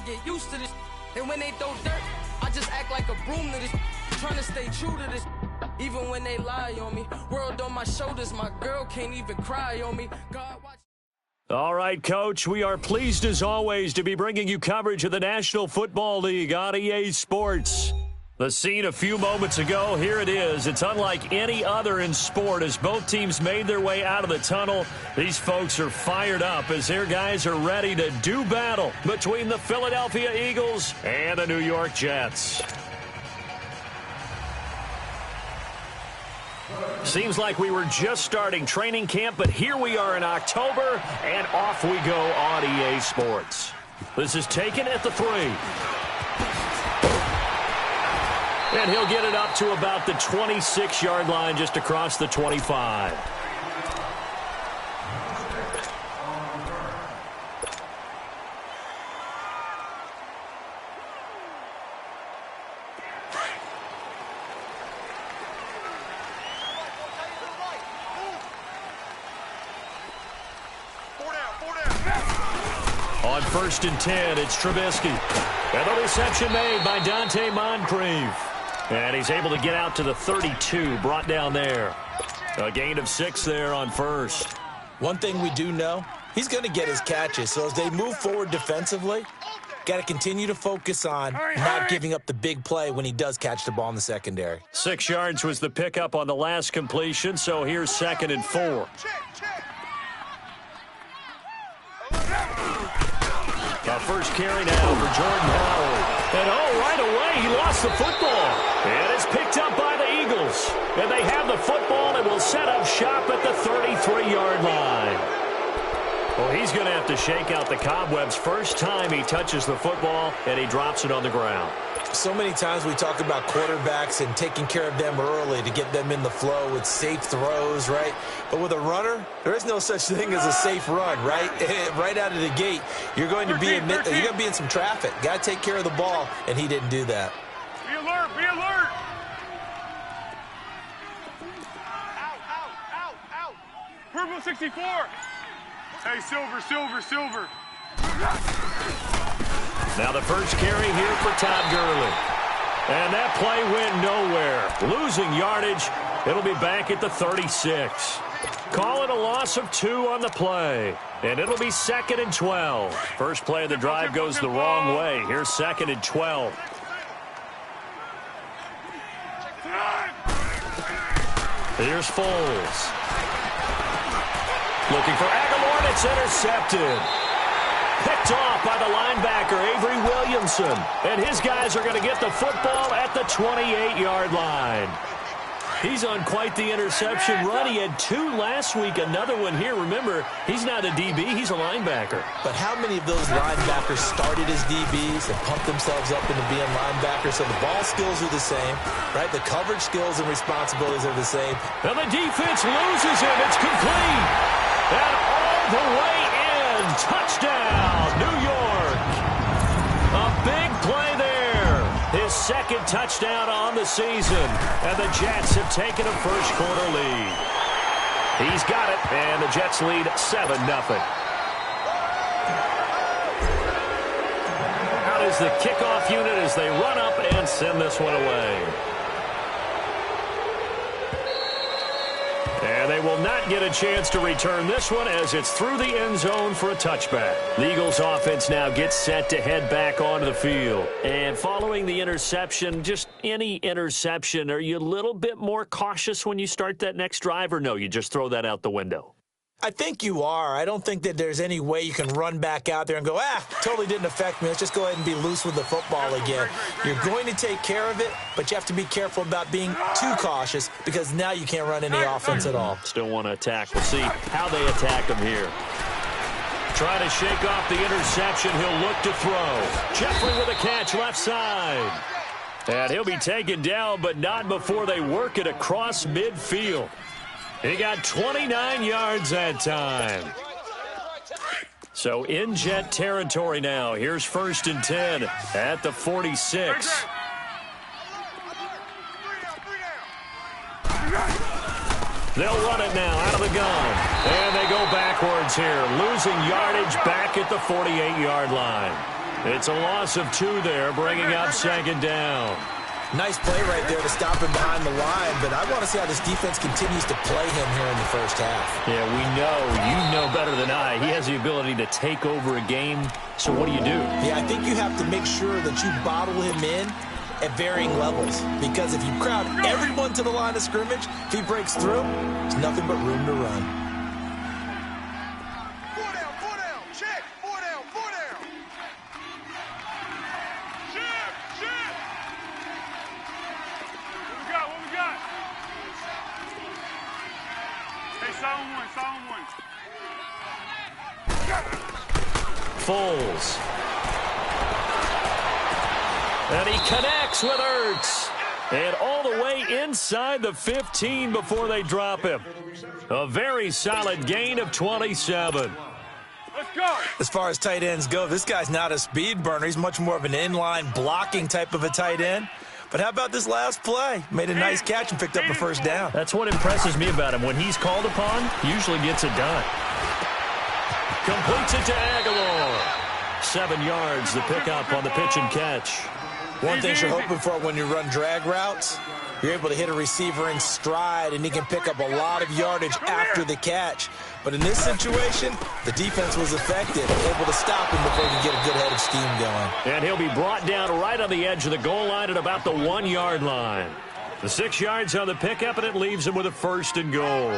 get used to this. And when they throw dirt, I just act like a broom to this. Trying to stay true to this. Even when they lie on me. World on my shoulders, my girl can't even cry on me. God watch. All right, Coach, we are pleased as always to be bringing you coverage of the National Football League on EA Sports. The scene a few moments ago, here it is. It's unlike any other in sport as both teams made their way out of the tunnel. These folks are fired up as their guys are ready to do battle between the Philadelphia Eagles and the New York Jets. Seems like we were just starting training camp, but here we are in October, and off we go on EA Sports. This is taken at the 3. And he'll get it up to about the 26-yard line just across the 25. On 1st and 10, it's Trubisky. And the reception made by Dante Moncrief. And he's able to get out to the 32, brought down there. A gain of 6 there on 1st. One thing we do know, he's going to get his catches. So as they move forward defensively, got to continue to focus on not giving up the big play when he does catch the ball in the secondary. 6 yards was the pickup on the last completion, so here's 2nd and 4. A first carry now for Jordan Howard. And right away, he lost the football. And it's picked up by the Eagles. And they have the football and will set up shop at the 33-yard line. Well, he's going to have to shake out the cobwebs first time he touches the football, and he drops it on the ground. So many times we talk about quarterbacks and taking care of them early to get them in the flow with safe throws, right? But with a runner, there is no such thing as a safe run, right? Right out of the gate, you're going to be in some traffic. Got to take care of the ball, and he didn't do that. Be alert! Be alert! Out! Purple 64. Hey, silver. Now the first carry here for Todd Gurley. And that play went nowhere. Losing yardage. It'll be back at the 36. Call it a loss of 2 on the play. And it'll be 2nd and 12. First play of the drive goes the wrong way. Here's 2nd and 12. Here's Foles. Looking for Aguilar, and it's intercepted. Picked off by the linebacker, Avery Williamson. And his guys are going to get the football at the 28-yard line. He's on quite the interception run. He had 2 last week, another one here. Remember, he's not a DB, he's a linebacker. But how many of those linebackers started as DBs and pumped themselves up into being linebackers? So the ball skills are the same, right? The coverage skills and responsibilities are the same. And the defense loses him. It's complete. And all the way in. Touchdown, New York. A big play there. His 2nd touchdown on the season. And the Jets have taken a first-quarter lead. He's got it, and the Jets lead 7-0. Out is the kickoff unit as they run up and send this one away. And they will not get a chance to return this one as it's through the end zone for a touchback. The Eagles offense now gets set to head back onto the field. And following the interception, just any interception, are you a little bit more cautious when you start that next drive, or no, you just throw that out the window? I think you are. I don't think that there's any way you can run back out there and go, totally didn't affect me. Let's just go ahead and be loose with the football again. You're going to take care of it, but you have to be careful about being too cautious because now you can't run any offense at all. Still want to attack. We'll see how they attack him here. Trying to shake off the interception. He'll look to throw. Jeffrey with a catch left side. And he'll be taken down, but not before they work it across midfield. He got 29 yards that time. So in Jet territory now. Here's 1st and 10 at the 46. They'll run it now out of the gun. And they go backwards here. Losing yardage back at the 48-yard line. It's a loss of 2 there, bringing up second down. Nice play right there to stop him behind the line, but I want to see how this defense continues to play him here in the first half. Yeah, we know. You know better than I. He has the ability to take over a game, so what do you do? Yeah, I think you have to make sure that you bottle him in at varying levels, because if you crowd everyone to the line of scrimmage, if he breaks through, there's nothing but room to run. Foles. And he connects with Ertz. And all the way inside the 15 before they drop him. A very solid gain of 27. Let's go. As far as tight ends go, this guy's not a speed burner. He's much more of an inline blocking type of a tight end. But how about this last play? Made a nice catch and picked up the first down. That's what impresses me about him. When he's called upon, he usually gets it done. Completes it to Aguilar. 7 yards, the pickup on the pitch and catch. One thing you're hoping for when you run drag routes, you're able to hit a receiver in stride, and he can pick up a lot of yardage after the catch. But in this situation, the defense was effective, able to stop him before he could get a good head of steam going. And he'll be brought down right on the edge of the goal line at about the 1-yard line. The 6 yards on the pickup, and it leaves him with a 1st and goal.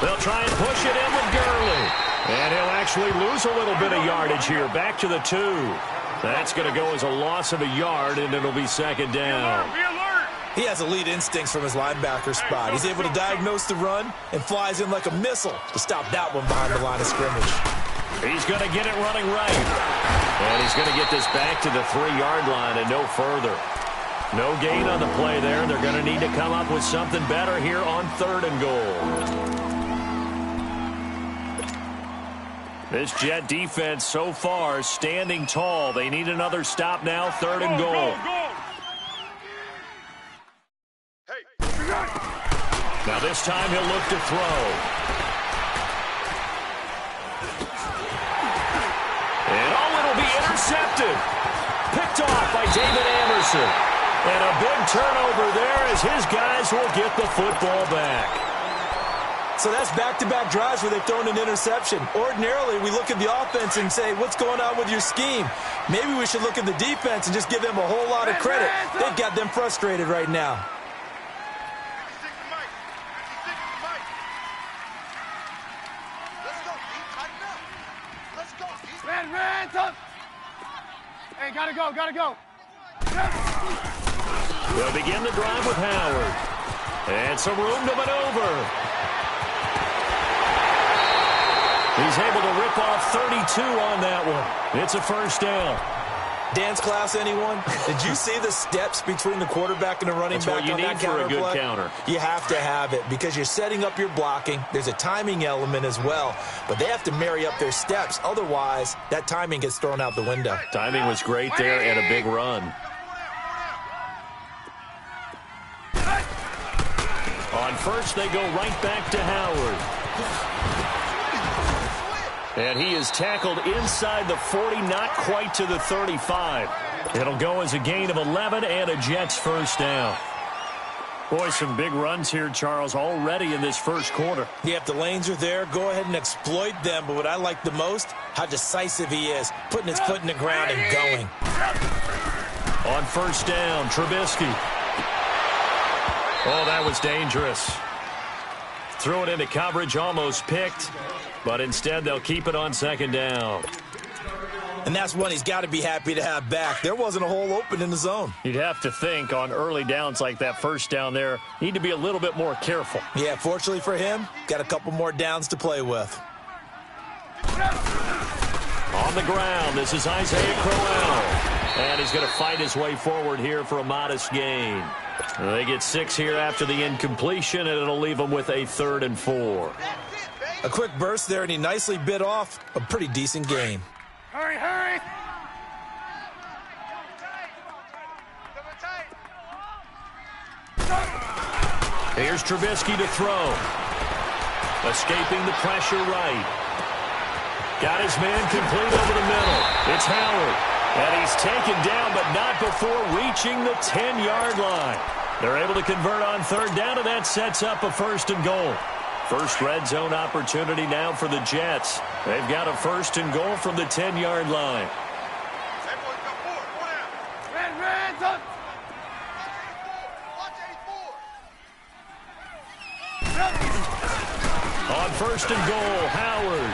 They'll try and push it in with Gurley. And he'll actually lose a little bit of yardage here. Back to the 2. That's going to go as a loss of a yard, and it'll be 2nd down. Be alert. He has elite instincts from his linebacker spot. He's able to diagnose the run and flies in like a missile to stop that one behind the line of scrimmage. He's going to get it running right. And he's going to get this back to the 3-yard line and no further. No gain on the play there. They're going to need to come up with something better here on 3rd and goal. This Jet defense so far standing tall. They need another stop now. 3rd and goal. Now this time he'll look to throw. And it'll be intercepted. Picked off by David Anderson. And a big turnover there as his guys will get the football back. So that's back-to-back drives where they've thrown an interception. Ordinarily, we look at the offense and say, what's going on with your scheme? Maybe we should look at the defense and just give them a whole lot of credit. They've got them frustrated right now. Man, tough. Hey, gotta go. We'll begin the drive with Howard. And some room to maneuver. He's able to rip off 32 on that one. It's a 1st down. Dance class, anyone? Did you see the steps between the quarterback and the running That's back what you on need that for counter a good play? counter. You have to have it because you're setting up your blocking. There's a timing element as well, but they have to marry up their steps. Otherwise, that timing gets thrown out the window. Timing was great there and a big run. On 1st, they go right back to Howard. And he is tackled inside the 40, not quite to the 35. It'll go as a gain of 11 and a Jets 1st down. Boy, some big runs here, Charles, already in this 1st quarter. Yeah, if the lanes are there, go ahead and exploit them. But what I like the most, how decisive he is, putting his foot in the ground and going. On 1st down, Trubisky. Oh, that was dangerous. Threw it into coverage, almost picked. But instead, they'll keep it on 2nd down. And that's one he's got to be happy to have back. There wasn't a hole open in the zone. You'd have to think on early downs like that 1st down there, need to be a little bit more careful. Yeah, fortunately for him, got a couple more downs to play with. On the ground, this is Isaiah Crowell. And he's going to fight his way forward here for a modest gain. They get 6 here after the incompletion, and it'll leave them with a 3rd and 4. A quick burst there, and he nicely bit off a pretty decent gain. Hurry, hurry! Here's Trubisky to throw. Escaping the pressure right. Got his man complete over the middle. It's Howard. And he's taken down, but not before reaching the 10-yard line. They're able to convert on third down, and that sets up a 1st and goal. First red zone opportunity now for the Jets. They've got a 1st and goal from the 10-yard line. On 1st and goal, Howard.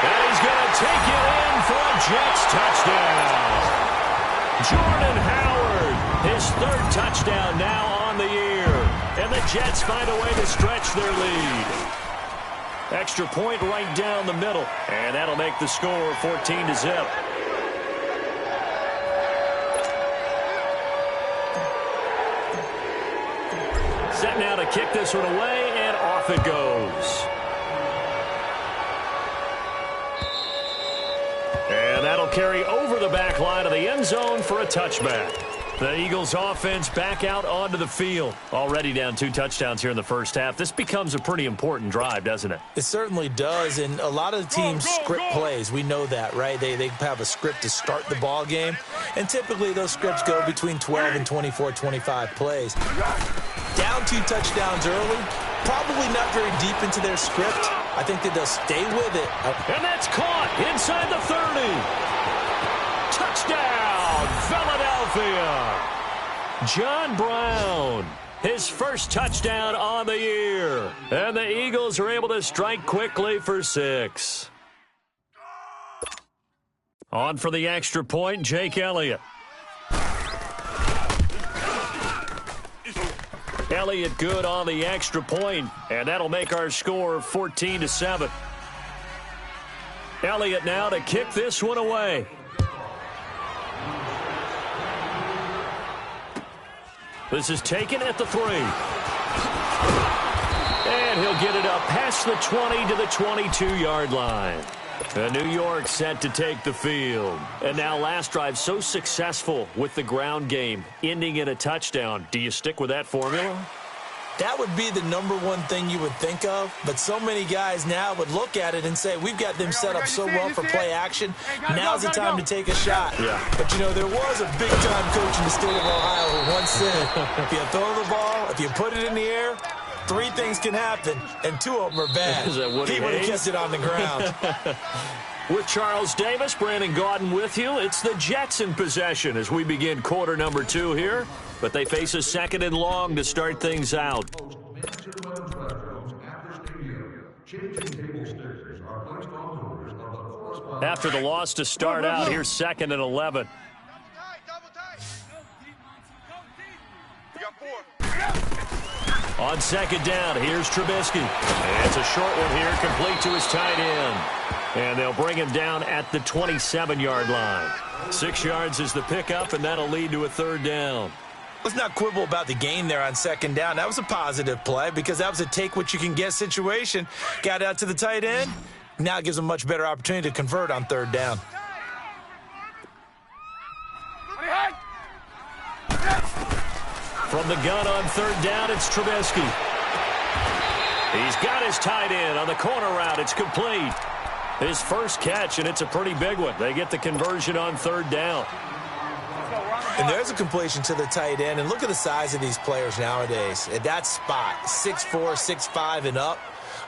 And he's going to take it in for a Jets touchdown. Jordan Howard, his 3rd touchdown now on the year. And the Jets find a way to stretch their lead. Extra point right down the middle. And that'll make the score 14-0. Set now to kick this one away, and off it goes. And that'll carry over the back line of the end zone for a touchback. The Eagles offense back out onto the field. Already down 2 touchdowns here in the first half. This becomes a pretty important drive, doesn't it? It certainly does, and a lot of the teams script plays. We know that, right? They have a script to start the ball game, and typically those scripts go between 12 and 24, 25 plays. Down 2 touchdowns early, probably not very deep into their script. I think that they'll stay with it. And that's caught inside the 30. Touchdown, Philadelphia. John Brown, his first touchdown on the year. And the Eagles are able to strike quickly for 6. On for the extra point, Jake Elliott. Elliott good on the extra point, and that'll make our score 14-7. Elliott now to kick this one away. This is taken at the 3. And he'll get it up past the 20 to the 22-yard line. And New York set to take the field. And now last drive so successful with the ground game, ending in a touchdown. Do you stick with that formula? That would be the #1 thing you would think of, but so many guys now would look at it and say, we've got them set up so well for play action. Now's the time to take a shot. Yeah. But, you know, there was a big-time coach in the state of Ohio who once said, if you throw the ball, if you put it in the air, 3 things can happen, and 2 of them are bad. Is that Woody He would have Hayes? kept it on the ground. With Charles Davis, Brandon Gaudin with you. It's the Jets in possession as we begin quarter number 2 here. But they face a 2nd and long to start things out. After the loss to start out, here's 2nd and 11. On 2nd down, here's Trubisky. And it's a short one here, complete to his tight end. And they'll bring him down at the 27-yard line. 6 yards is the pickup, and that'll lead to a 3rd down. Let's not quibble about the gain there on 2nd down. That was a positive play because that was a take-what-you-can-get situation. Got out to the tight end. Now it gives them a much better opportunity to convert on 3rd down. From the gun on 3rd down, it's Trubisky. He's got his tight end on the corner route. It's complete. His first catch, and it's a pretty big one. They get the conversion on 3rd down. And there's a completion to the tight end. And look at the size of these players nowadays. At that spot, 6'4", 6'5", and up.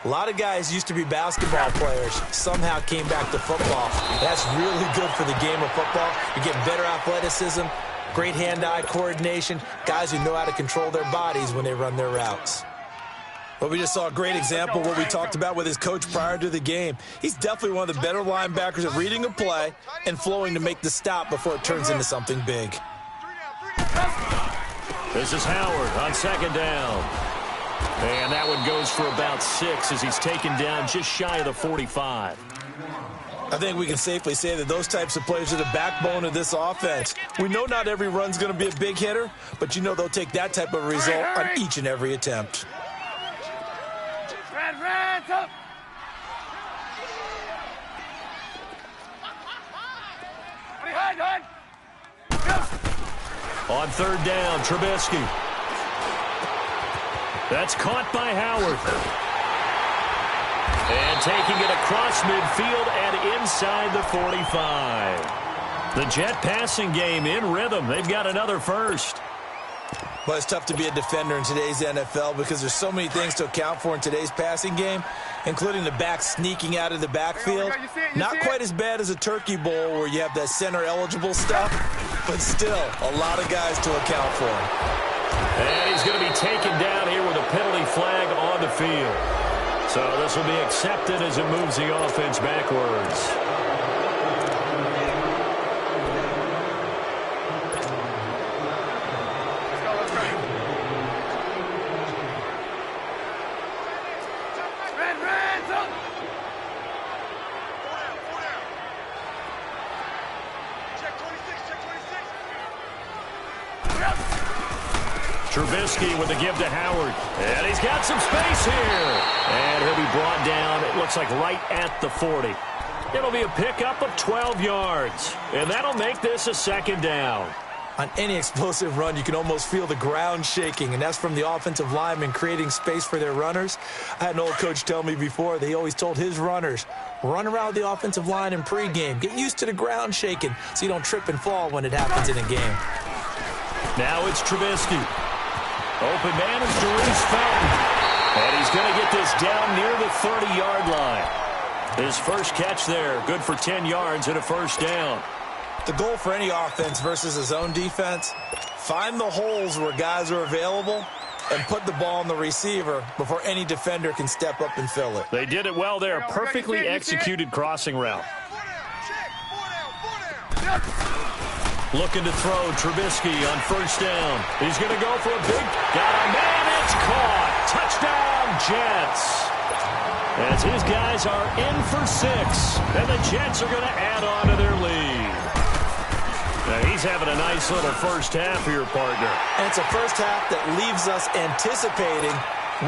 A lot of guys used to be basketball players, somehow came back to football. That's really good for the game of football. You're getting better athleticism, great hand-eye coordination, guys who know how to control their bodies when they run their routes. But we just saw a great example of what we talked about with his coach prior to the game. He's definitely one of the better linebackers at reading a play and flowing to make the stop before it turns into something big. This is Howard on 2nd down. And that one goes for about 6 as he's taken down just shy of the 45. I think we can safely say that those types of players are the backbone of this offense. We know not every run's going to be a big hitter, but you know they'll take that type of result on each and every attempt. Red, red. Hands up. Hand. On third down, Trubisky. That's caught by Howard. And taking it across midfield and inside the 45. The Jet passing game in rhythm. They've got another first. Well, it's tough to be a defender in today's NFL because there's so many things to account for in today's passing game, including the back sneaking out of the backfield. Not quite as bad as a turkey bowl where you have that center-eligible stuff, but still a lot of guys to account for. And he's going to be taken down here with a penalty flag on the field. So this will be accepted as it moves the offense backwards. Trubisky with the give to Howard. And he's got some space here. And he'll be brought down, it looks like right at the 40. It'll be a pickup of 12 yards. And that'll make this a second down. On any explosive run, you can almost feel the ground shaking, and that's from the offensive linemen creating space for their runners. I had an old coach tell me before, they always told his runners, run around the offensive line in pregame. Get used to the ground shaking so you don't trip and fall when it happens in a game. Now it's Trubisky. Open man is Darius Felton. And he's going to get this down near the 30-yard line. His first catch there, good for 10 yards and a first down. The goal for any offense versus a zone defense, find the holes where guys are available and put the ball on the receiver before any defender can step up and fill it. They did it well there. Perfectly executed crossing route. Looking to throw, Trubisky on first down. He's going to go for a big... Got a man, it's caught. Touchdown, Jets. As his guys are in for 6. And the Jets are going to add on to their lead. Now, he's having a nice little first half here, partner. And it's a first half that leaves us anticipating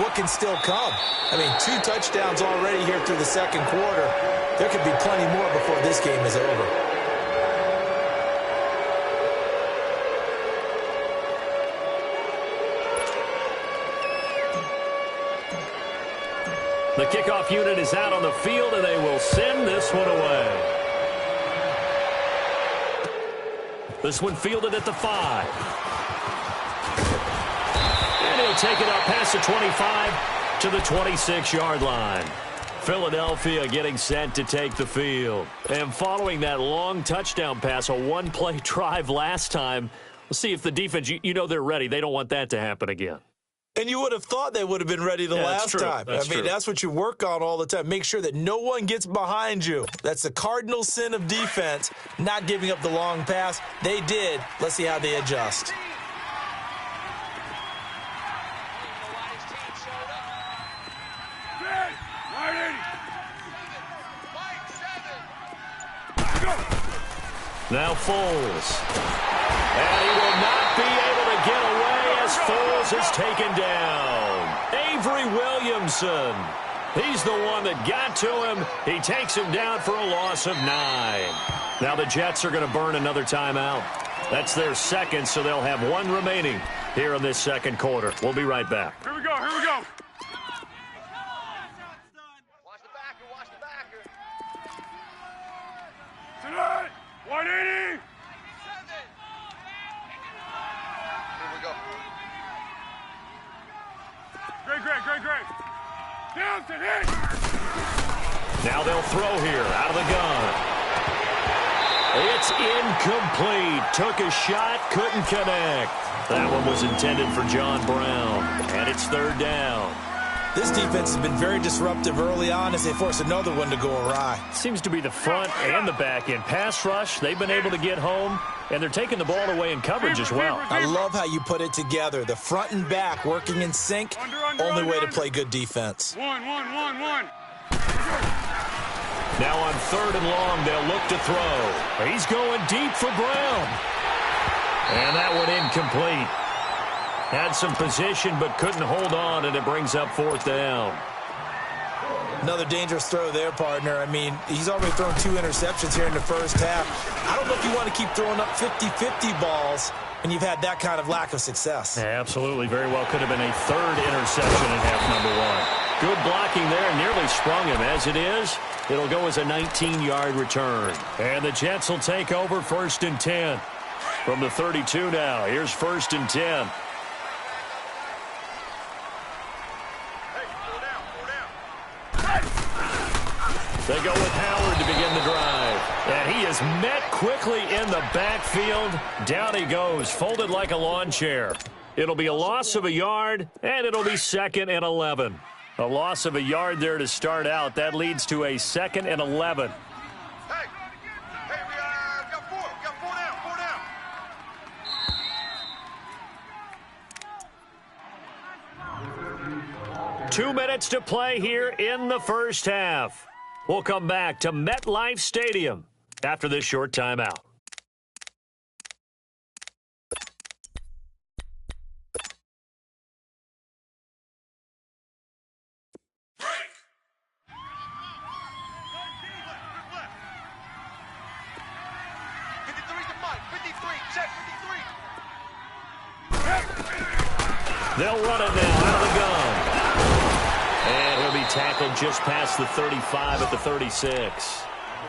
what can still come. I mean, 2 touchdowns already here through the second quarter. There could be plenty more before this game is over. The kickoff unit is out on the field, and they will send this one away. This one fielded at the 5. And he'll take it up past the 25 to the 26-yard line. Philadelphia getting set to take the field. And following that long touchdown pass, a one-play drive last time, we'll see if the defense, you know they're ready. They don't want that to happen again. And you would have thought they would have been ready the last time. I mean, that's what you work on all the time. Make sure that no one gets behind you. That's the cardinal sin of defense, not giving up the long pass. They did. Let's see how they adjust. Now Foles. And he will not be able to get away as Foles is taken down. Avery Williamson. He's the one that got to him. He takes him down for a loss of 9. Now the Jets are going to burn another timeout. That's their second, so they'll have 1 remaining here in this second quarter. We'll be right back. Here we go, here we go. Watch the backer. Tonight, 180. Here we go. Great. Down to hit. Now they'll throw here out of the gun. It's incomplete. Took a shot, couldn't connect. That one was intended for John Brown, and it's third down. This defense has been very disruptive early on as they force another one to go awry. Seems to be the front and the back end. Pass rush, they've been able to get home, and they're taking the ball away in coverage as well. I love how you put it together. The front and back working in sync, only way to play good defense. One. Now on third and long, they'll look to throw. He's going deep for Brown. And that one incomplete. Had some position but couldn't hold on, and it brings up fourth down. Another dangerous throw there, partner. I mean, he's already thrown 2 interceptions here in the first half. I don't know if you want to keep throwing up 50-50 balls when you've had that kind of lack of success. Yeah, absolutely. Very well could have been a 3rd interception in half number 1. Good blocking there. Nearly sprung him. As it is, it'll go as a 19-yard return. And the Jets will take over 1st and 10. From the 32 now. Here's 1st and 10. They go with Howard to begin the drive. And he is met quickly in the backfield. Down he goes, folded like a lawn chair. It'll be a loss of a yard, and it'll be 2nd and 11. A loss of a yard there to start out. That leads to a 2nd and 11. Hey, we got 4. We got 4 down. 4 down. 2 minutes to play here in the first half. We'll come back to MetLife Stadium after this short timeout. They'll run it now out of the gun. And he'll be tackled just past the 35 at the 36.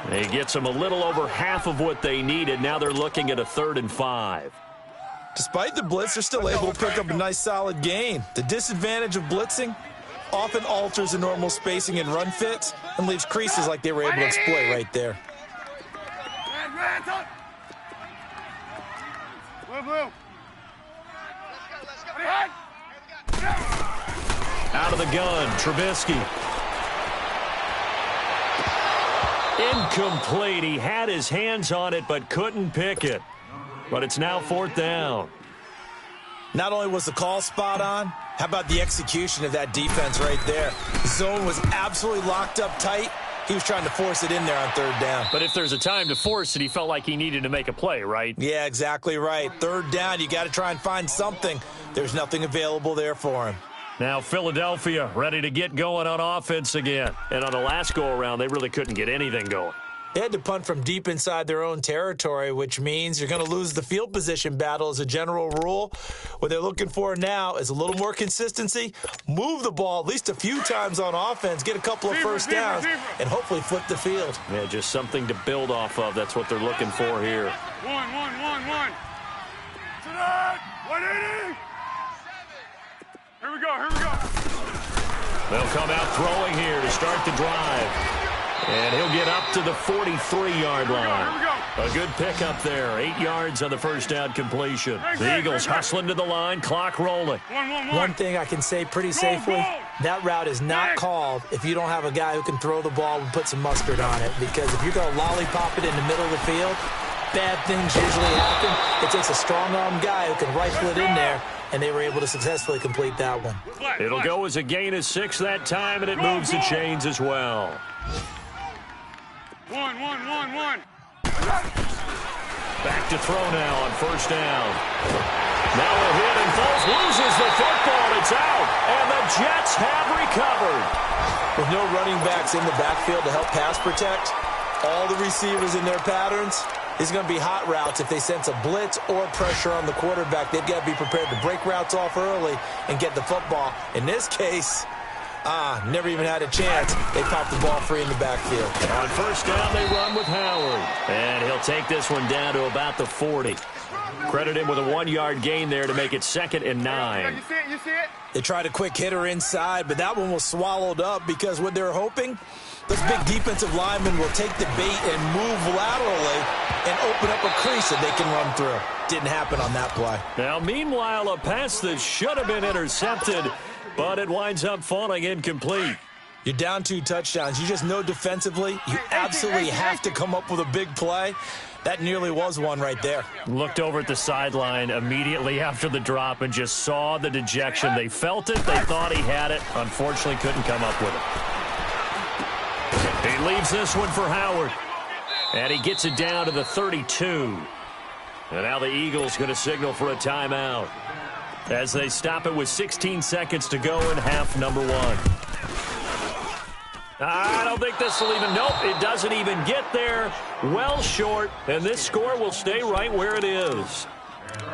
He gets them a little over half of what they needed. Now they're looking at a 3rd and 5. Despite the blitz, they're still able to pick up a nice, solid gain. The disadvantage of blitzing often alters the normal spacing and run fits and leaves creases like they were able to exploit right there. Blue. Out of the gun, Trubisky. Incomplete. He had his hands on it but couldn't pick it. But it's now 4th down. Not only was the call spot on, how about the execution of that defense right there? The zone was absolutely locked up tight. He was trying to force it in there on 3rd down. But if there's a time to force it, he felt like he needed to make a play, right? Yeah, exactly right. 3rd down, you got to try and find something. There's nothing available there for him. Now Philadelphia ready to get going on offense again. And on the last go-around, they really couldn't get anything going. They had to punt from deep inside their own territory, which means you're going to lose the field position battle as a general rule. What they're looking for now is a little more consistency, move the ball at least a few times on offense, get a couple of first downs, and hopefully flip the field. Yeah, just something to build off of. That's what they're looking for here. 1. Tonight, 180. Here we go. They'll come out throwing here to start the drive. And he'll get up to the 43-yard line. A good pickup there. 8 yards on the first down completion. The Eagles hustling to the line, clock rolling. One thing I can say pretty safely, that route is not called if you don't have a guy who can throw the ball and put some mustard on it. Because if you're going to lollipop it in the middle of the field, bad things usually happen. It takes a strong-arm guy who can rifle it in there, and they were able to successfully complete that one. It'll go as a gain of 6 that time, and it moves the chains as well. 1. Back to throw now on first down. Now a hit and Foles loses the football. It's out, and the Jets have recovered. With no running backs in the backfield to help pass protect, all the receivers in their patterns, it's going to be hot routes. If they sense a blitz or pressure on the quarterback, they've got to be prepared to break routes off early and get the football. In this case, never even had a chance. They popped the ball free in the backfield. On first down, they run with Howard. And he'll take this one down to about the 40. Credit him with a 1-yard gain there to make it 2nd and 9. You see it? They tried a quick hitter inside, but that one was swallowed up because what they're hoping, those big defensive linemen will take the bait and move laterally and open up a crease that they can run through. Didn't happen on that play. Now, meanwhile, a pass that should have been intercepted, but it winds up falling incomplete. You're down 2 touchdowns. You just know defensively you absolutely have to come up with a big play. That nearly was one right there. Looked over at the sideline immediately after the drop and just saw the dejection. They felt it. They thought he had it. Unfortunately, couldn't come up with it. He leaves this one for Howard. And he gets it down to the 32. And now the Eagles going to signal for a timeout as they stop it with 16 seconds to go in half number 1. I don't think this will even, nope, it doesn't even get there. Well short, and this score will stay right where it is.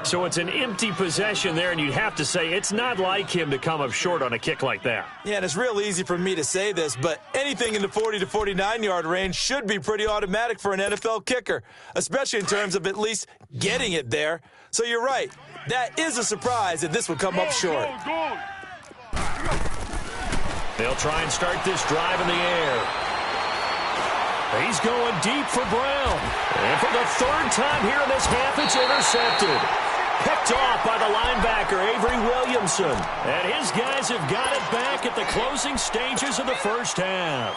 So it's an empty possession there, and you'd have to say it's not like him to come up short on a kick like that. Yeah, and it's real easy for me to say this, but anything in the 40 to 49-yard range should be pretty automatic for an NFL kicker, especially in terms of at least getting it there. So you're right. That is a surprise that this would come up short. They'll try and start this drive in the air. He's going deep for Brown. And for the third time here in this half, it's intercepted. Picked off by the linebacker, Avery Williamson. And his guys have got it back at the closing stages of the first half.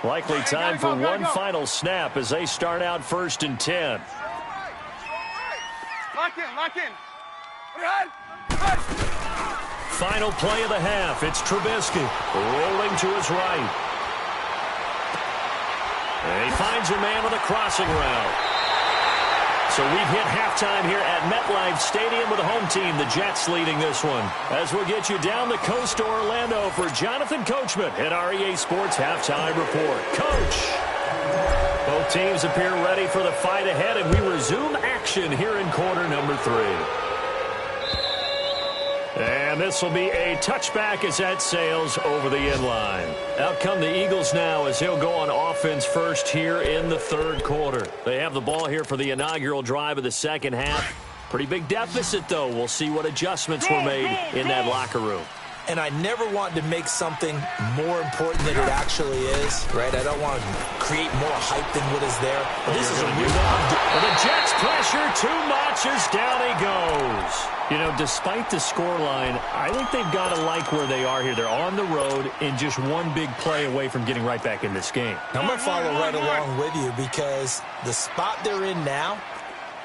Likely time for one final snap as they start out 1st and 10. Lock in, lock in. Final play of the half. It's Trubisky rolling to his right. And he finds a man with a crossing route. So we've hit halftime here at MetLife Stadium with the home team, the Jets, leading this one. As we'll get you down the coast to Orlando for Jonathan Coachman at REA Sports Halftime Report. Coach! Both teams appear ready for the fight ahead, and we resume action here in quarter number 3. And this will be a touchback as that sails over the end line. Out come the Eagles now as he'll go on offense first here in the third quarter. They have the ball here for the inaugural drive of the second half. Pretty big deficit, though. We'll see what adjustments were made in that locker room. And I never want to make something more important than it actually is, right? I don't want to create more hype than what is there. But this is a real the Jets pressure too much as down he goes. You know, despite the scoreline, I think they've got to like where they are here. They're on the road and just one big play away from getting right back in this game. I'm going to follow right along with you because the spot they're in now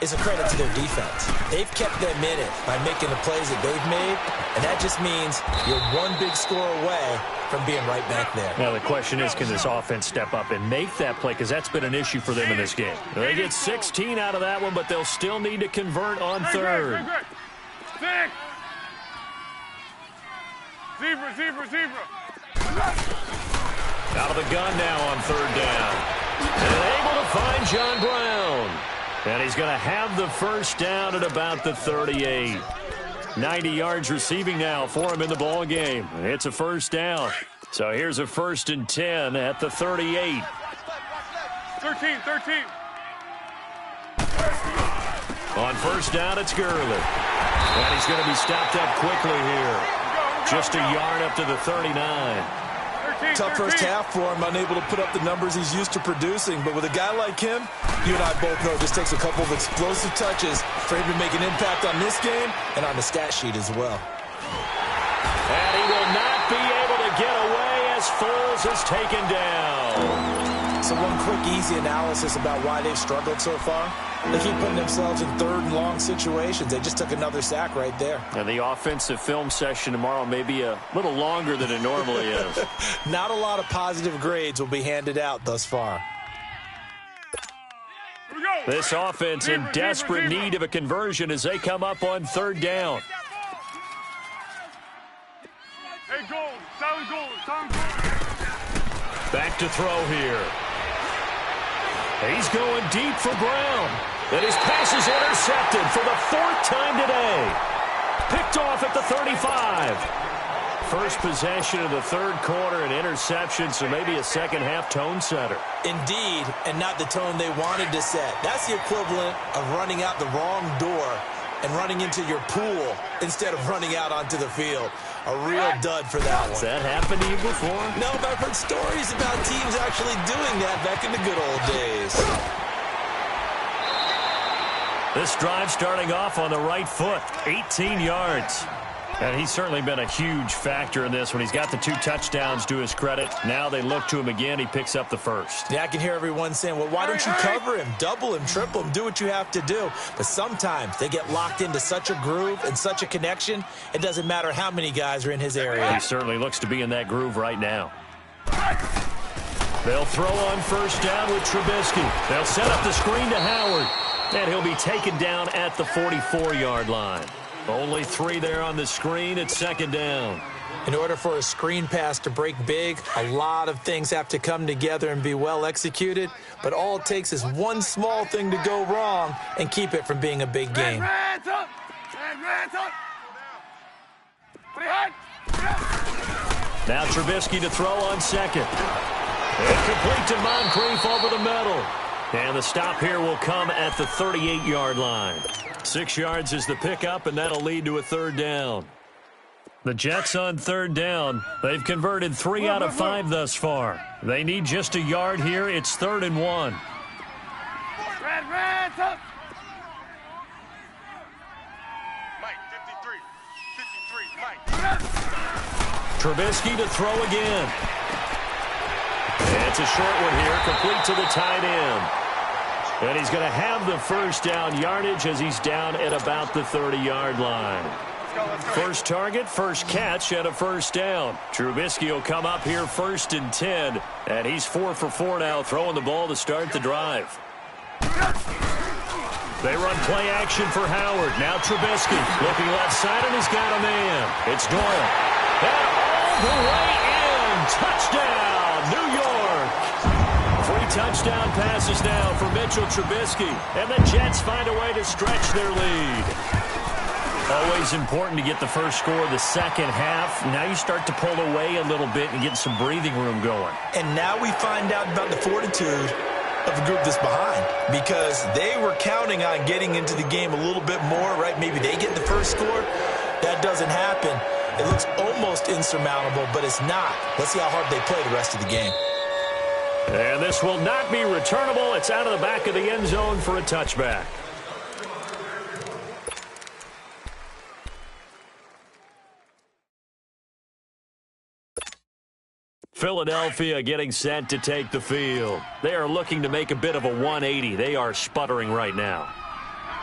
is a credit to their defense. They've kept them in it by making the plays that they've made, and that just means you're one big score away from being right back there. Now, the question is, can this offense step up and make that play? Because that's been an issue for them in this game. They get 16 out of that one, but they'll still need to convert on third. Stick! Zebra. Out of the gun now on third down. And able to find John Brown. And he's going to have the first down at about the 38. 90 yards receiving now for him in the ball game. It's a first down. So here's a 1st and 10 at the 38. 13. On first down, it's Gurley. And he's going to be stopped up quickly here. Just a yard up to the 39. Tough first half for him, unable to put up the numbers he's used to producing. But with a guy like him, you and I both know it just takes a couple of explosive touches for him to make an impact on this game and on the stat sheet as well. And he will not be able to get away as Foles is taken down. So one quick, easy analysis about why they've struggled so far. They keep putting themselves in third and long situations. They just took another sack right there. And the offensive film session tomorrow may be a little longer than it normally is. Not a lot of positive grades will be handed out thus far. This offense in desperate need of a conversion as they come up on third down. Hey, goal. Back to throw here. He's going deep for Brown. And his pass is intercepted for the 4th time today. Picked off at the 35. First possession of the third quarter, an interception, so maybe a second half tone setter. Indeed, and not the tone they wanted to set. That's the equivalent of running out the wrong door and running into your pool instead of running out onto the field. A real dud for that one. Has that happened to you before? No, but I've heard stories about teams actually doing that back in the good old days. This drive starting off on the right foot, 18 yards. And he's certainly been a huge factor in this when he's got the 2 touchdowns to his credit. Now they look to him again. He picks up the first. Yeah, I can hear everyone saying, well, why don't you cover him? Double him, triple him, do what you have to do. But sometimes they get locked into such a groove and such a connection, it doesn't matter how many guys are in his area. He certainly looks to be in that groove right now. They'll throw on first down with Trubisky. They'll set up the screen to Howard. And he'll be taken down at the 44-yard line. Only 3 there on the screen at second down. In order for a screen pass to break big, a lot of things have to come together and be well executed, but all it takes is one small thing to go wrong and keep it from being a big game. Hands up! Hands up! Now Trubisky to throw on second. And complete to Moncrief over the middle. And the stop here will come at the 38-yard line. 6 yards is the pickup, and that'll lead to a third down. The Jets on third down. They've converted 3 out of 5 thus far. They need just a yard here. It's 3rd and 1. Hands up! Mike, 53, Mike. Trubisky to throw again. It's a short one here, complete to the tight end. And he's going to have the first down yardage as he's down at about the 30-yard line. First target, first catch, and a first down. Trubisky will come up here 1st and 10, and he's 4 for 4 now, throwing the ball to start the drive. They run play action for Howard. Now Trubisky looking left side, and he's got a man. It's Doyle. And all the way in. Touchdown, New York. 3 touchdown passes now for Mitchell Trubisky, and the Jets find a way to stretch their lead. Always important to get the first score of the second half. Now you start to pull away a little bit and get some breathing room going. And now we find out about the fortitude of the group that's behind, because they were counting on getting into the game a little bit more, right? Maybe they get the first score. That doesn't happen. It looks almost insurmountable, but it's not. Let's see how hard they play the rest of the game. And this will not be returnable. It's out of the back of the end zone for a touchback. Philadelphia getting set to take the field. They are looking to make a bit of a 180. They are sputtering right now.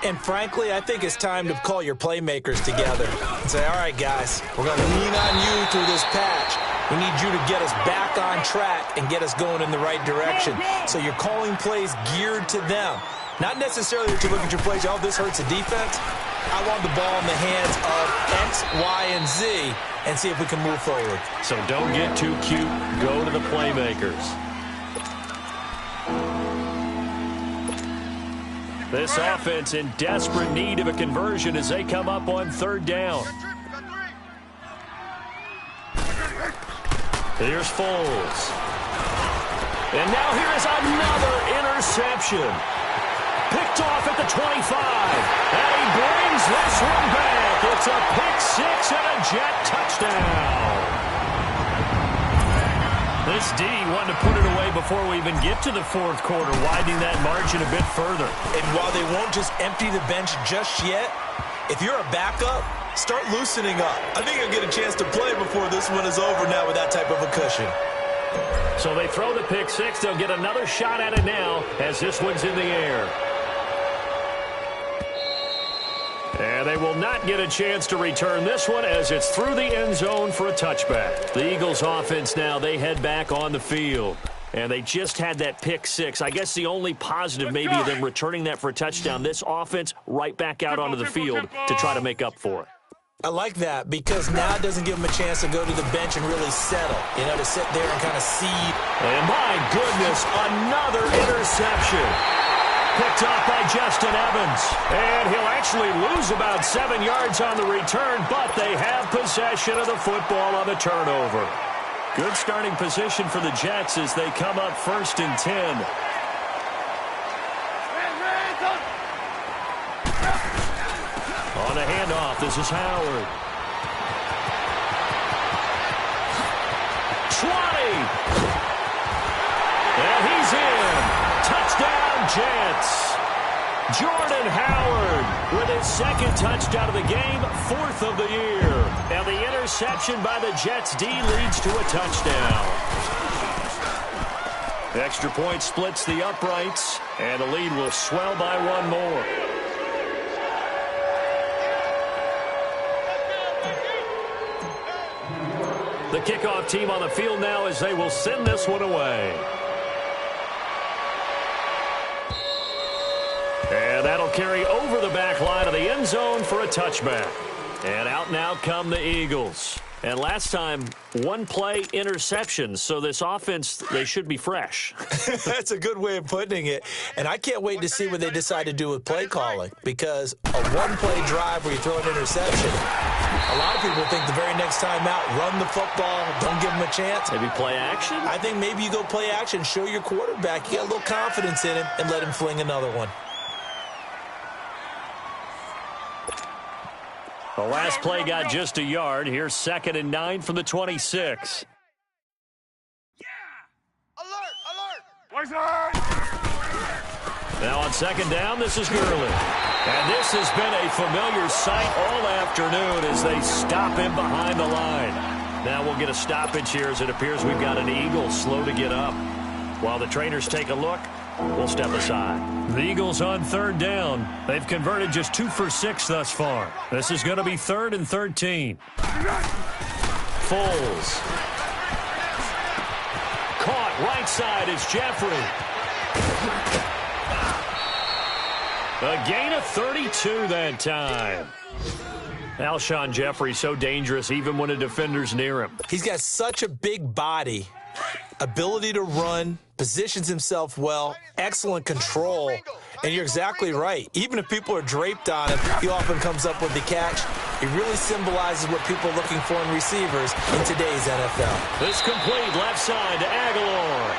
And frankly, I think it's time to call your playmakers together and say, all right, guys, we're going to lean on you through this patch. We need you to get us back on track and get us going in the right direction. So you're calling plays geared to them. Not necessarily that you look at your plays, oh, this hurts the defense. I want the ball in the hands of X, Y, and Z and see if we can move forward. So don't get too cute. Go to the playmakers. This offense in desperate need of a conversion as they come up on third down. Here's Foles. And now here is another interception. Picked off at the 25. And he brings this one back. It's a pick six and a Jet touchdown. This D wanted to put it away before we even get to the fourth quarter, widening that margin a bit further. And while they won't just empty the bench just yet, if you're a backup, start loosening up. I think you'll get a chance to play before this one is over now with that type of a cushion. So they throw the pick six. They'll get another shot at it now as this one's in the air. And they will not get a chance to return this one as it's through the end zone for a touchback. The Eagles offense now, they head back on the field. And they just had that pick six. I guess the only positive maybe of them returning that for a touchdown. This offense right back out onto the field to try to make up for it. I like that because now it doesn't give them a chance to go to the bench and really settle, to sit there and kind of see. And my goodness, another interception. Picked off by Justin Evans. And he'll actually lose about 7 yards on the return, but they have possession of the football on the turnover. Good starting position for the Jets as they come up 1st and 10. On the handoff, this is Howard. 20. And he's in. Touchdown, Jets. Jordan Howard with his second touchdown of the game, 4th of the year. And the interception by the Jets D leads to a touchdown. The extra point splits the uprights, and the lead will swell by one more. The kickoff team on the field now as they will send this one away. And that'll carry over the back line of the end zone for a touchback. And out now come the Eagles. And last time, one-play interception, so this offense, they should be fresh. That's a good way of putting it. And I can't wait to see what they decide to do with play calling, because a one-play drive where you throw an interception, a lot of people think the very next time out, run the football, don't give them a chance. Maybe play action? I think maybe you go play action, show your quarterback, you got a little confidence in him, and let him fling another one. The last play got just a yard. Here's 2nd and 9 from the 26. Alert! Alert! Now on 2nd down, this is Gurley. And this has been a familiar sight all afternoon as they stop him behind the line. Now we'll get a stoppage here as it appears we've got an Eagle slow to get up. While the trainers take a look, we'll step aside. The Eagles on 3rd down. They've converted just 2 for 6 thus far. This is going to be 3rd and 13. Foles. Caught right side is Jeffrey. A gain of 32 that time. Alshon Jeffrey so dangerous even when a defender's near him. He's got such a big body, ability to run, positions himself well, excellent control, and you're exactly right. Even if people are draped on him, he often comes up with the catch. He really symbolizes what people are looking for in receivers in today's NFL. This complete left side to Aguilar.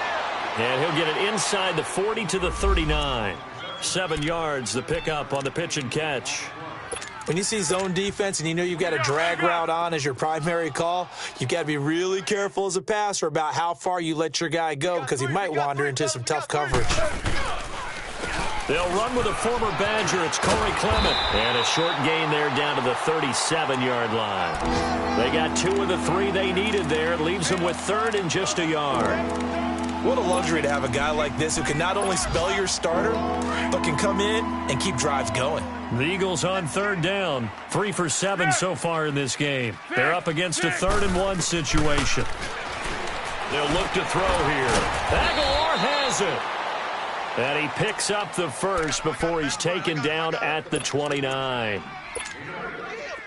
And he'll get it inside the 40 to the 39. 7 yards, the pickup on the pitch and catch. When you see zone defense and you know you've got a drag route on as your primary call, you've got to be really careful as a passer about how far you let your guy go because he might wander into some tough coverage. They'll run with a former Badger. It's Corey Clement. And a short gain there down to the 37-yard line. They got 2 of the 3 they needed there. It leaves them with 3rd and just a yard. What a luxury to have a guy like this who can not only spell your starter, but can come in and keep drives going. The Eagles on 3rd down. 3 for 7 so far in this game. They're up against a 3rd and 1 situation. They'll look to throw here. Aguilar has it. And he picks up the first before he's taken down at the 29.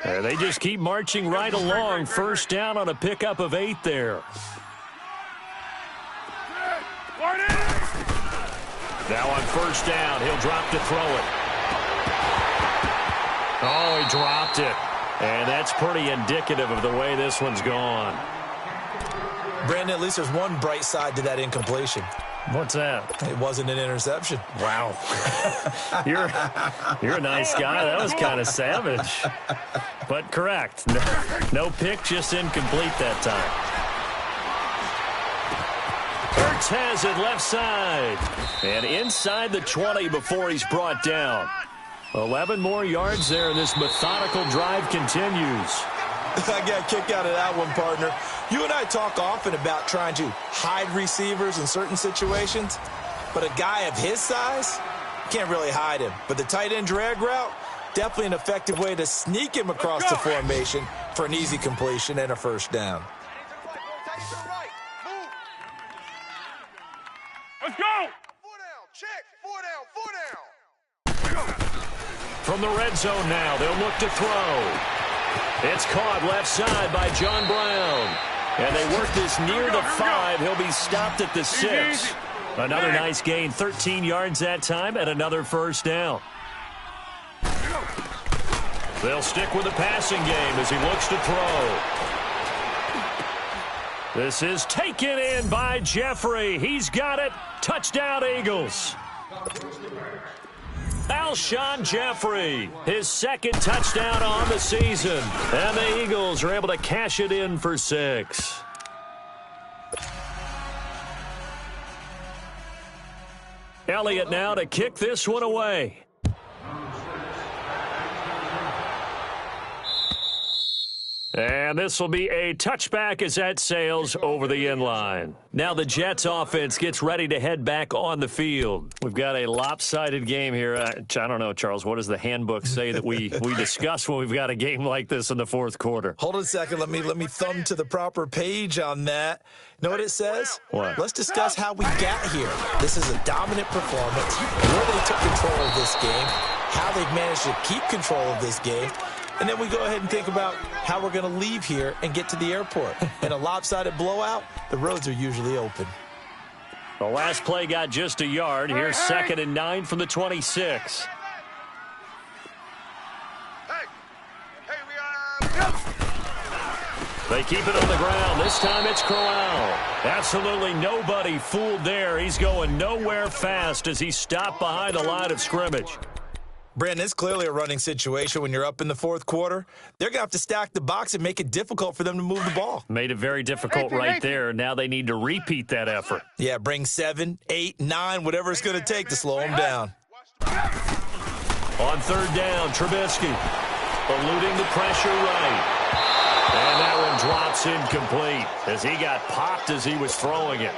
And they just keep marching right along. 1st down on a pickup of 8 there. Now on 1st down, he'll drop to throw it. Oh, he dropped it. And that's pretty indicative of the way this one's gone. Brandon, at least there's one bright side to that incompletion. What's that? It wasn't an interception. Wow. You're a nice guy. That was kind of savage. But correct. No pick, just incomplete that time. Hurts has it left side. And inside the 20 before he's brought down. 11 more yards there, and this methodical drive continues. I got a kick out of that one, partner. You and I talk often about trying to hide receivers in certain situations, but a guy of his size, can't really hide him. But the tight end drag route, definitely an effective way to sneak him across the formation for an easy completion and a 1st down. Let's go! 4 down, check, 4 down, 4 down. From the red zone now, they'll look to throw. It's caught left side by John Brown. And they work this near the 5. He'll be stopped at the 6. Another nice gain, 13 yards that time, and another 1st down. They'll stick with the passing game as he looks to throw. This is taken in by Jeffrey. He's got it. Touchdown, Eagles. Alshon Jeffrey, his 2nd touchdown on the season. And the Eagles are able to cash it in for 6. Elliott now to kick this one away. And this will be a touchback as that sails over the end line. Now the Jets offense gets ready to head back on the field. We've got a lopsided game here. I don't know, Charles, what does the handbook say that we discuss when we've got a game like this in the 4th quarter? Hold on a second. Let me thumb to the proper page on that. Know what it says? What? Let's discuss how we got here. This is a dominant performance, where they took control of this game, how they've managed to keep control of this game, And then we go ahead and think about how we're going to leave here and get to the airport. In a lopsided blowout, the roads are usually open. The last play got just a yard. Here's 2nd and 9 from the 26. They keep it on the ground. This time it's Corral. Absolutely nobody fooled there. He's going nowhere fast as he stopped behind the line of scrimmage. Brandon, it's clearly a running situation when you're up in the fourth quarter. They're going to have to stack the box and make it difficult for them to move the ball. Made it very difficult right there. Now they need to repeat that effort. Yeah, bring 7, 8, 9, whatever it's going to take to slow them down. On 3rd down, Trubisky eluding the pressure right. And that one drops incomplete as he got popped as he was throwing it.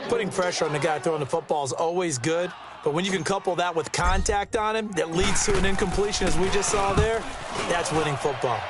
Putting pressure on the guy throwing the football is always good, but when you can couple that with contact on him that leads to an incompletion, as we just saw there, that's winning football.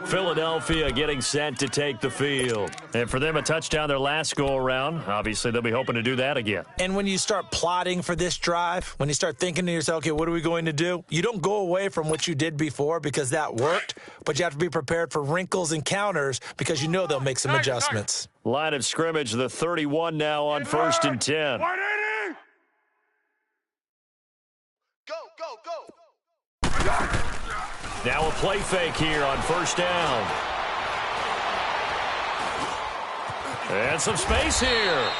Philadelphia getting set to take the field. And for them, a touchdown their last go-around. Obviously, they'll be hoping to do that again. And when you start plotting for this drive, when you start thinking to yourself, okay, what are we going to do? You don't go away from what you did before because that worked, but you have to be prepared for wrinkles and counters because you know they'll make some adjustments. Line of scrimmage, the 31 now on 1st and 10. 180! Go! Now a play fake here on 1st down. And some space here.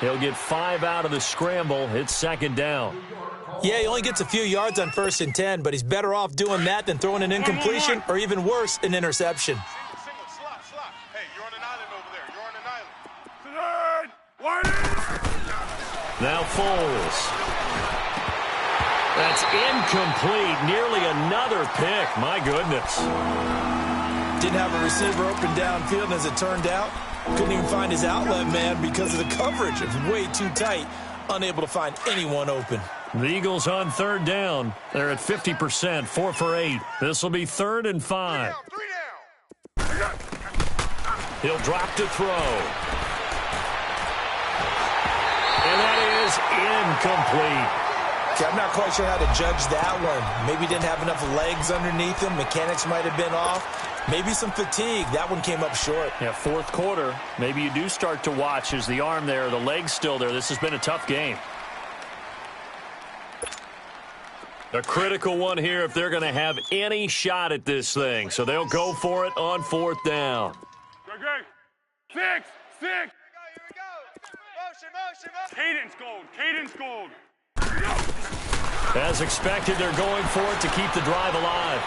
He'll get 5 out of the scramble. It's 2nd down. Yeah, he only gets a few yards on 1st and 10, but he's better off doing that than throwing an incompletion or even worse, an interception. Single, slot. Hey, you're on an island over there. You're on an island. Now Foles. That's incomplete. Nearly another pick. My goodness. Didn't have a receiver open downfield, and as it turned out, couldn't even find his outlet man because of the coverage. It was way too tight, unable to find anyone open. The Eagles on 3rd down. They're at 50%, 4 for 8. This will be 3rd and 5. 3 down. He'll drop to throw. And that is incomplete. I'm not quite sure how to judge that one. Maybe he didn't have enough legs underneath him. Mechanics might have been off. Maybe some fatigue. That one came up short. Yeah, 4th quarter. Maybe you do start to watch as the arm there, the leg's still there. This has been a tough game. A critical one here if they're going to have any shot at this thing. So they'll go for it on 4th down. Okay. 6. Here we go. Motion. Cadence gold. As expected, they're going for it to keep the drive alive.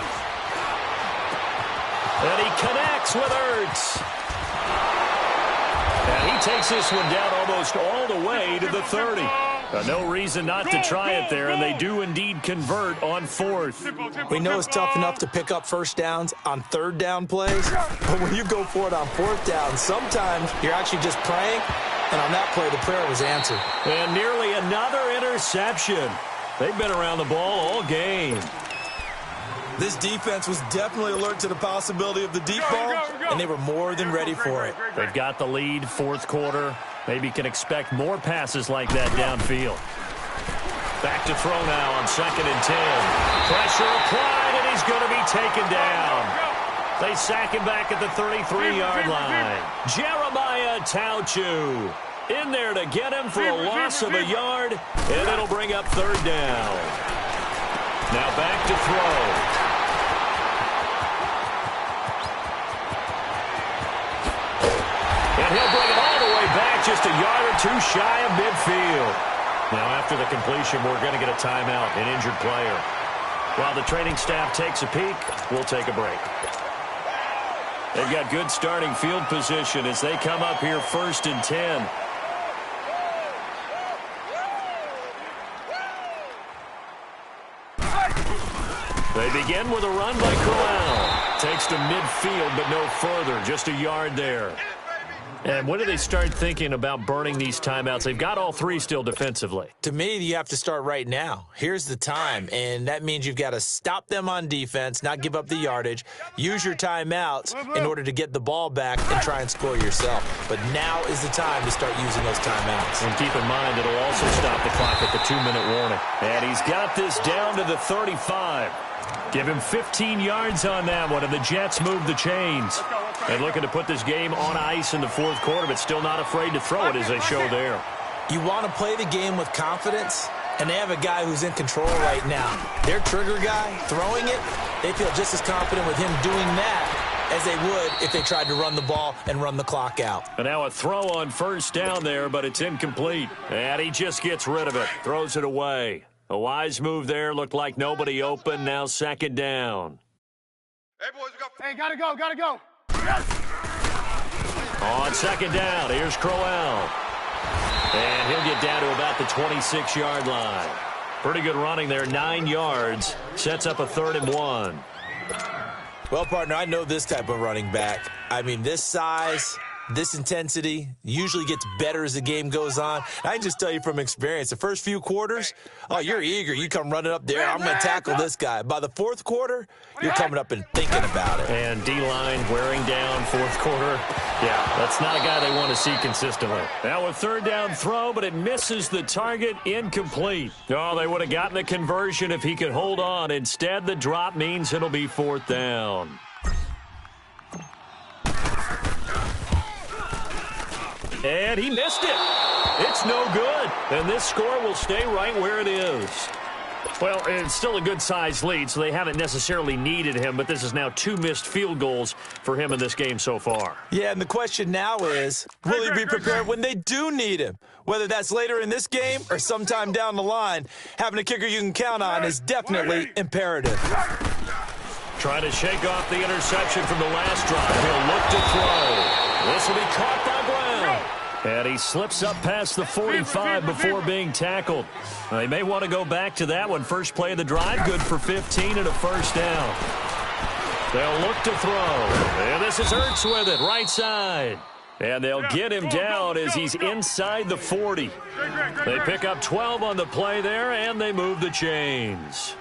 And he connects with Ertz. And he takes this one down almost all the way to the 30. No reason not to try it there, and they do indeed convert on 4th. We know it's tough enough to pick up 1st downs on 3rd down plays, but when you go for it on 4th down, sometimes you're actually just praying, and on that play, the prayer was answered. And nearly another interception. They've been around the ball all game. This defense was definitely alert to the possibility of the deep ball, and they were more than ready for it. They've got the lead, 4th quarter. Maybe can expect more passes like that downfield. Back to throw now on 2nd and 10. Pressure applied, and he's going to be taken down. They sack him back at the 33-yard line. Jeremiah Tauchu in there to get him for a loss of a yard, and it'll bring up 3rd down. Now back to throw. And he'll bring it all the way back, just a yard or two shy of midfield. Now after the completion, we're going to get a timeout, an injured player. While the training staff takes a peek, we'll take a break. They've got good starting field position as they come up here 1st and 10. They begin with a run by Corral. Takes to midfield, but no further. Just a yard there. And when do they start thinking about burning these timeouts? They've got all three still defensively. To me, you have to start right now. Here's the time, and that means you've got to stop them on defense, not give up the yardage, use your timeouts in order to get the ball back and try and score yourself. But now is the time to start using those timeouts. And keep in mind, it'll also stop the clock at the 2-minute warning. And he's got this down to the 35. Give him 15 yards on that one, and the Jets move the chains. And looking to put this game on ice in the fourth quarter, but still not afraid to throw it as they show there. You want to play the game with confidence, and they have a guy who's in control right now. Their trigger guy, throwing it, they feel just as confident with him doing that as they would if they tried to run the ball and run the clock out. And now a throw on first down there, but it's incomplete. And he just gets rid of it, throws it away. A wise move there. Looked like nobody open. Now second down. Hey, boys, we got... Hey, gotta go, gotta go. On second down, here's Crowell. And he'll get down to about the 26-yard line. Pretty good running there, 9 yards. Sets up a 3rd and 1. Well, partner, I know this type of running back. I mean, this size, this intensity usually gets better as the game goes on. I can just tell you from experience, the first few quarters, oh, you're eager. You come running up there, I'm going to tackle this guy. By the fourth quarter, you're coming up and thinking about it. And D-line wearing down fourth quarter. Yeah, that's not a guy they want to see consistently. Now a 3rd down throw, but it misses the target, incomplete. Oh, they would have gotten the conversion if he could hold on. Instead, the drop means it'll be 4th down. And he missed it. It's no good. And this score will stay right where it is. Well, it's still a good-sized lead, so they haven't necessarily needed him, but this is now 2 missed field goals for him in this game so far. Yeah, and the question now is, will he be prepared when they do need him? Whether that's later in this game or sometime down the line, having a kicker you can count on is definitely imperative. Trying to shake off the interception from the last drive. He'll look to throw. This will be caught by Brown. And he slips up past the 45 before being tackled. They may want to go back to that one. First play of the drive, good for 15 and a 1st down. They'll look to throw. And this is Ertz with it, right side. And they'll get him down as he's inside the 40. They pick up 12 on the play there, and they move the chains.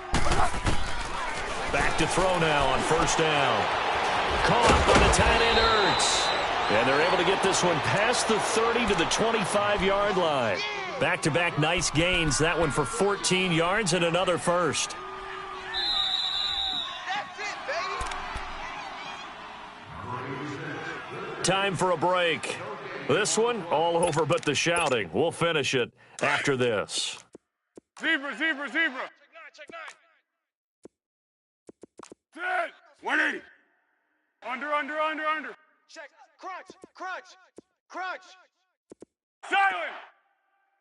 Back to throw now on 1st down. Caught by the tight end Ertz. And they're able to get this one past the 30 to the 25-yard line. Back-to-back nice gains. That one for 14 yards and another first. That's it, baby. Time for a break. This one, all over but the shouting. We'll finish it after this. Zebra, zebra, zebra. Check 9. Set. 180. Under. Check. Crunch. Silent.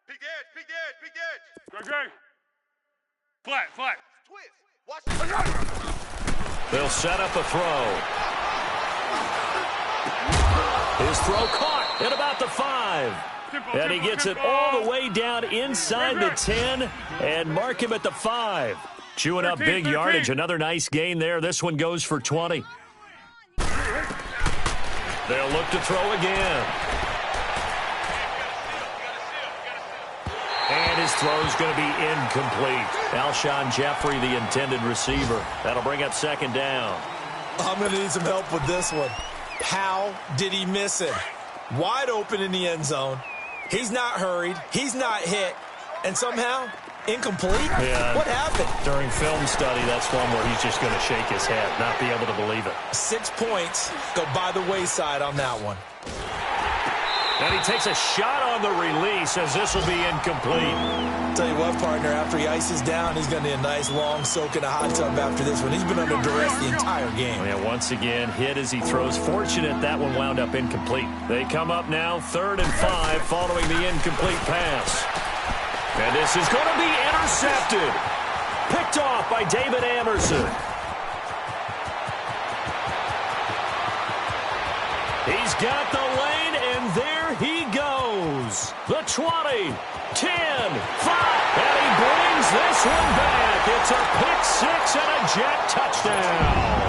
Big edge. Great. Flat. Twist. Watch. They'll set up a throw. His throw caught at about the 5. And he gets it all the way down inside the 10 and mark him at the 5. Chewing up big yardage. Another nice gain there. This one goes for 20. They'll look to throw again. And his throw's going to be incomplete. Alshon Jeffrey, the intended receiver. That'll bring up 2nd down. I'm going to need some help with this one. How did he miss it? Wide open in the end zone. He's not hurried. He's not hit. And somehow, incomplete? Yeah. What happened? During film study, that's one where he's just going to shake his head, not be able to believe it. 6 points go by the wayside on that one. And he takes a shot on the release as this will be incomplete. Tell you what, partner, after he ices down, he's going to need a nice long soak in a hot tub after this one. He's been under duress the entire game. Yeah, once again, hit as he throws. Fortunate that one wound up incomplete. They come up now 3rd and 5 following the incomplete pass. And this is going to be intercepted. Picked off by David Amerson. He's got the lane, and there he goes. The 20, 10, 5. And he brings this one back. It's a pick 6 and a Jet touchdown.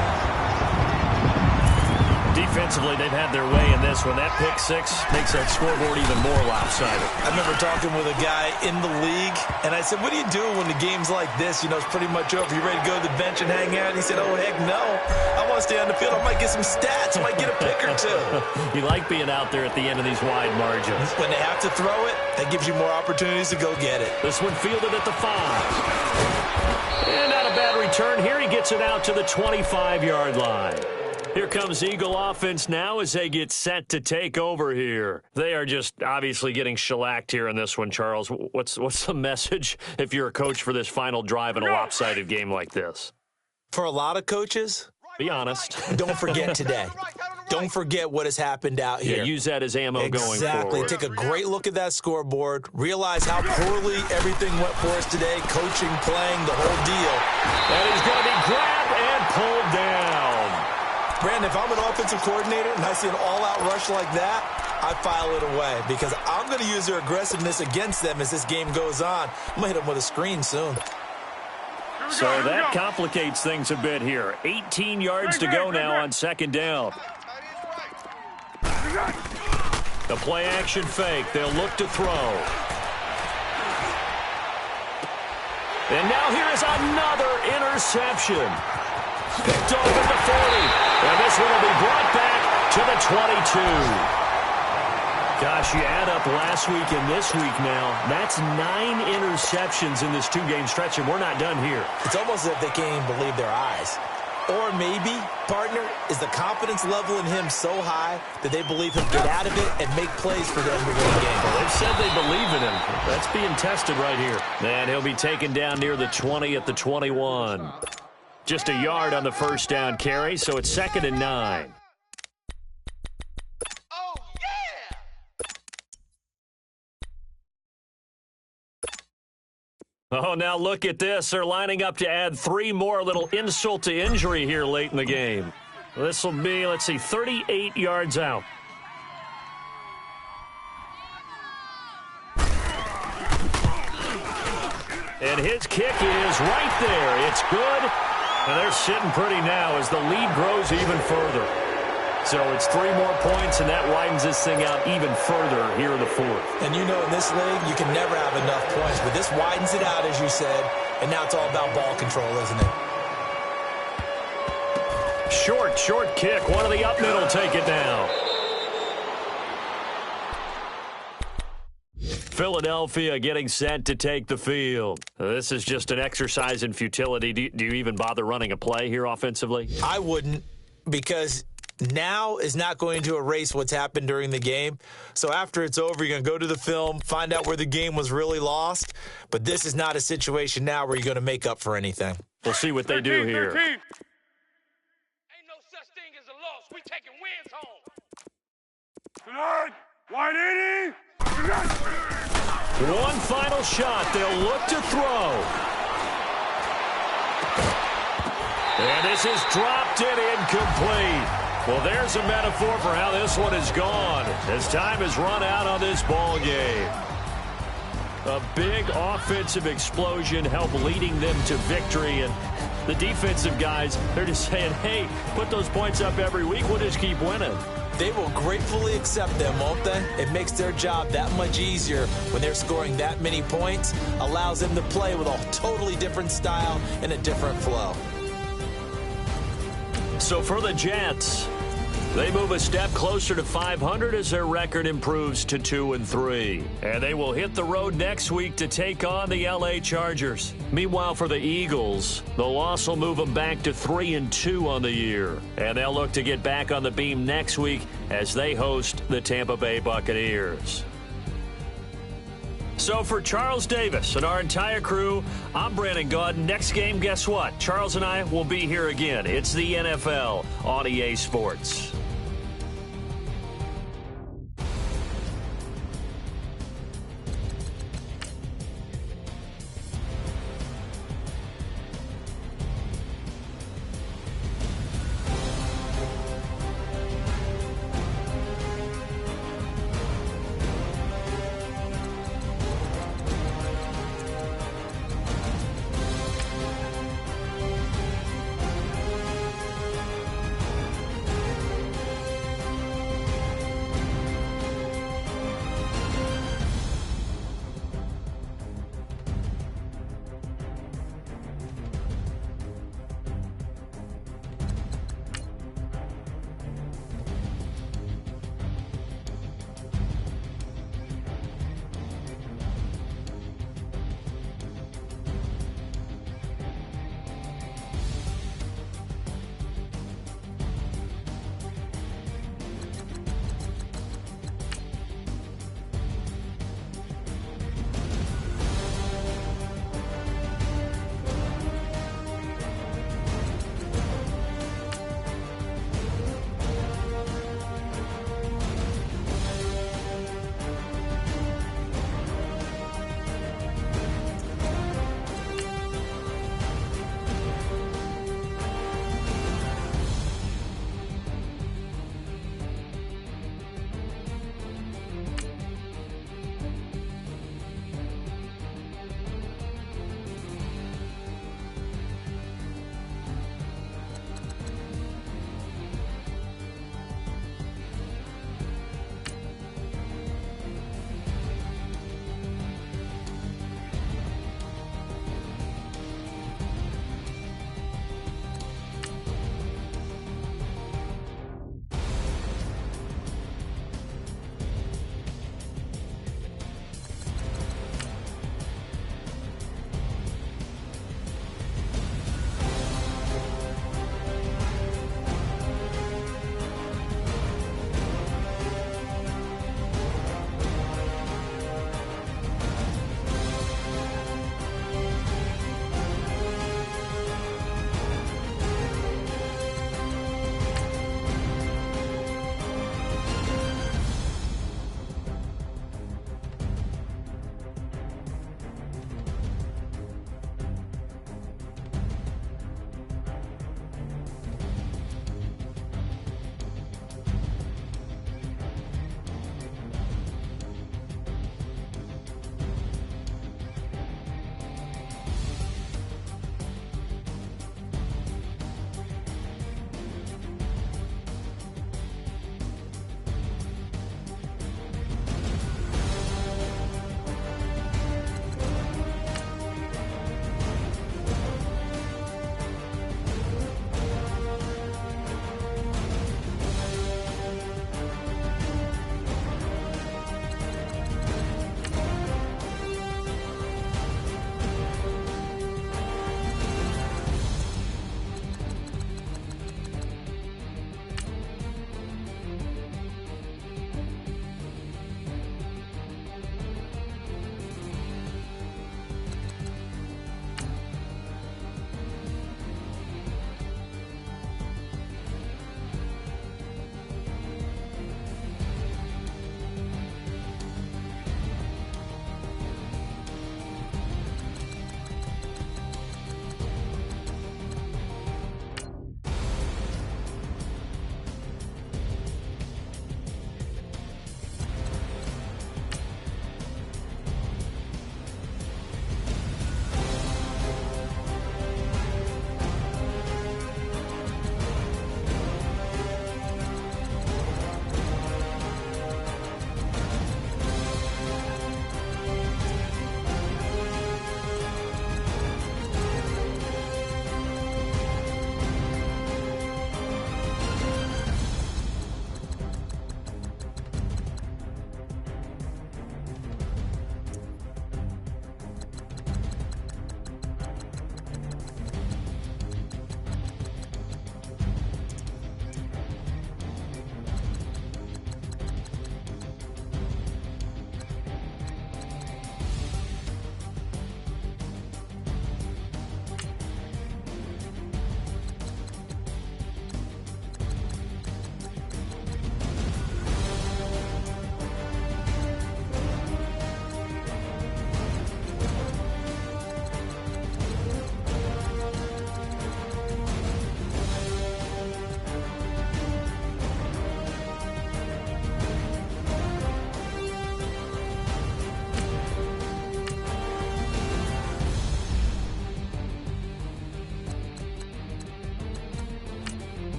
Offensively, they've had their way in this one. That pick six makes that scoreboard even more lopsided. I remember talking with a guy in the league, and I said, what do you do when the game's like this? You know, it's pretty much over. You ready to go to the bench and hang out? And he said, oh, heck no. I want to stay on the field. I might get some stats. I might get a pick or two. You like being out there at the end of these wide margins. When they have to throw it, that gives you more opportunities to go get it. This one fielded at the 5. And not a bad return here. He gets it out to the 25-yard line. Here comes Eagle offense now as they get set to take over here. They are just obviously getting shellacked here in this one, Charles. What's the message if you're a coach for this final drive in a lopsided game like this? For a lot of coaches, be honest. Don't forget today. Don't forget what has happened out here. Yeah, use that as ammo going forward. Exactly. Take a great look at that scoreboard. Realize how poorly everything went for us today. Coaching, playing, the whole deal. And he's going to be grabbed and pulled down. Brandon, if I'm an offensive coordinator and I see an all-out rush like that, I file it away because I'm going to use their aggressiveness against them as this game goes on. I'm going to hit them with a screen soon. So that complicates things a bit here. 18 yards to go now on second down. The play-action fake. They'll look to throw. And now here is another interception. Picked off at the 40. And this one will be brought back to the 22. Gosh, you add up last week and this week now. That's 9 interceptions in this two-game stretch, and we're not done here. It's almost as if they can't even believe their eyes. Or maybe, partner, is the confidence level in him so high that they believe he'll get out of it and make plays for them to win the game. Well, they've said they believe in him. That's being tested right here. And he'll be taken down near the 20 at the 21. Just a yard on the first down carry, so it's 2nd and 9. Oh, yeah! Oh, now look at this. They're lining up to add 3 more. A little insult to injury here late in the game. This will be, let's see, 38 yards out. And his kick is right there. It's good. And they're sitting pretty now as the lead grows even further. So it's 3 more points, and that widens this thing out even further here in the 4th. And you know, in this league, you can never have enough points. But this widens it out, as you said. And now it's all about ball control, isn't it? Short kick. One of the up middle take it down. Philadelphia getting set to take the field. This is just an exercise in futility. Do you even bother running a play here offensively? I wouldn't, because now is not going to erase what's happened during the game. So after it's over, you're going to go to the film, find out where the game was really lost. But this is not a situation now where you're going to make up for anything. We'll see what they do here. 13. Ain't no such thing as a loss. We taking wins home. Tonight, 180. One final shot. They'll look to throw. And this is dropped and incomplete. Well, there's a metaphor for how this one is gone as time has run out on this ball game. A big offensive explosion helped leading them to victory, and the defensive guys, they're just saying, hey, put those points up every week. We'll just keep winning. They will gratefully accept them, won't they? It makes their job that much easier when they're scoring that many points, allows them to play with a totally different style and a different flow. So for the Jets, they move a step closer to 500 as their record improves to 2-3. And they will hit the road next week to take on the LA Chargers. Meanwhile, for the Eagles, the loss will move them back to 3-2 on the year. And they'll look to get back on the beam next week as they host the Tampa Bay Buccaneers. So for Charles Davis and our entire crew, I'm Brandon Gaudin. Next game, guess what? Charles and I will be here again. It's the NFL on EA Sports.